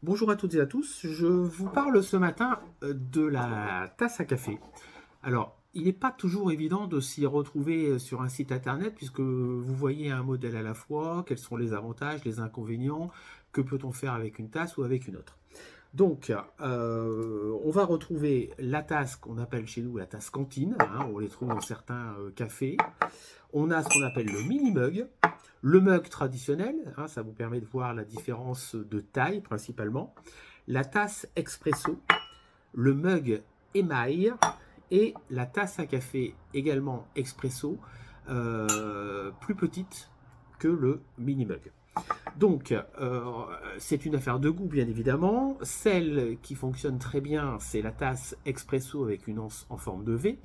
Bonjour à toutes et à tous, je vous parle ce matin de la tasse à café. Alors, il n'est pas toujours évident de s'y retrouver sur un site internet puisque vous voyez un modèle à la fois, quels sont les avantages, les inconvénients, que peut-on faire avec une tasse ou avec une autre. Donc, on va retrouver la tasse qu'on appelle chez nous la tasse cantine, hein, on les trouve dans certains cafés. On a ce qu'on appelle le mini mug, le mug traditionnel, hein, ça vous permet de voir la différence de taille principalement, la tasse expresso, le mug émail et la tasse à café également expresso, plus petite que le mini mug. Donc, c'est une affaire de goût, bien évidemment. Celle qui fonctionne très bien, c'est la tasse expresso avec une anse en forme de V.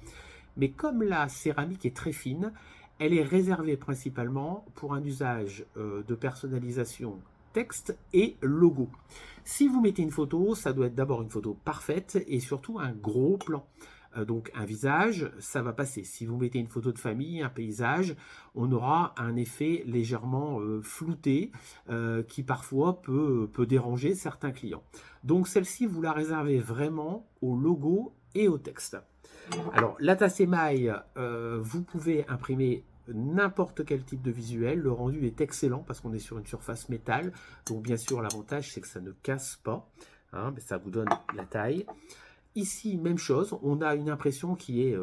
Mais comme la céramique est très fine, elle est réservée principalement pour un usage de personnalisation texte et logo. Si vous mettez une photo, ça doit être d'abord une photo parfaite et surtout un gros plan. Donc un visage, ça va passer. Si vous mettez une photo de famille, un paysage, on aura un effet légèrement flouté qui parfois peut déranger certains clients. Donc celle-ci, vous la réservez vraiment au logo et au texte. Alors la tasse émail, vous pouvez imprimer n'importe quel type de visuel. Le rendu est excellent parce qu'on est sur une surface métal. Donc bien sûr, l'avantage, c'est que ça ne casse pas. Hein, mais ça vous donne la taille. Ici, même chose, on a une impression qui est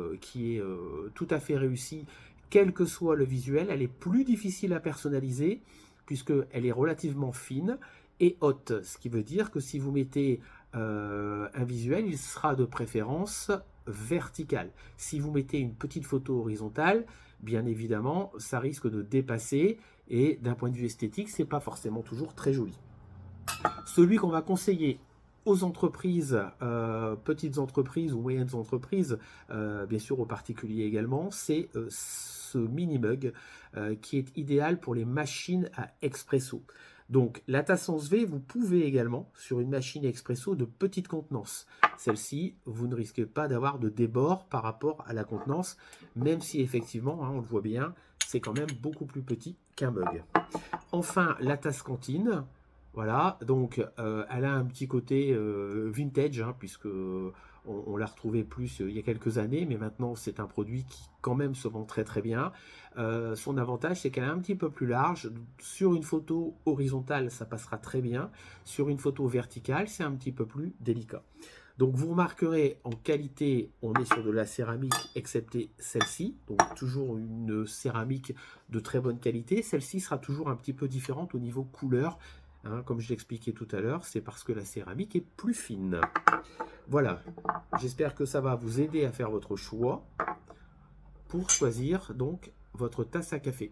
tout à fait réussie, quel que soit le visuel. Elle est plus difficile à personnaliser, puisqu'elle est relativement fine et haute. Ce qui veut dire que si vous mettez un visuel, il sera de préférence vertical. Si vous mettez une petite photo horizontale, bien évidemment, ça risque de dépasser, et d'un point de vue esthétique, c'est pas forcément toujours très joli. Celui qu'on va conseiller aux entreprises, petites entreprises ou moyennes entreprises, bien sûr aux particuliers également, c'est ce mini mug qui est idéal pour les machines à expresso. Donc la tasse en V, vous pouvez également sur une machine expresso de petite contenance. Celle-ci, vous ne risquez pas d'avoir de débord par rapport à la contenance, même si effectivement, hein, on le voit bien, c'est quand même beaucoup plus petit qu'un mug. Enfin, la tasse cantine. Voilà, donc elle a un petit côté vintage, hein, puisque on l'a retrouvé plus il y a quelques années, mais maintenant c'est un produit qui quand même se vend très très bien. Son avantage, c'est qu'elle est un petit peu plus large. Sur une photo horizontale, ça passera très bien. Sur une photo verticale, c'est un petit peu plus délicat. Donc vous remarquerez, en qualité, on est sur de la céramique, excepté celle-ci. Donc toujours une céramique de très bonne qualité. Celle-ci sera toujours un petit peu différente au niveau couleur. Hein, comme je l'expliquais tout à l'heure, c'est parce que la céramique est plus fine. Voilà, j'espère que ça va vous aider à faire votre choix pour choisir donc votre tasse à café.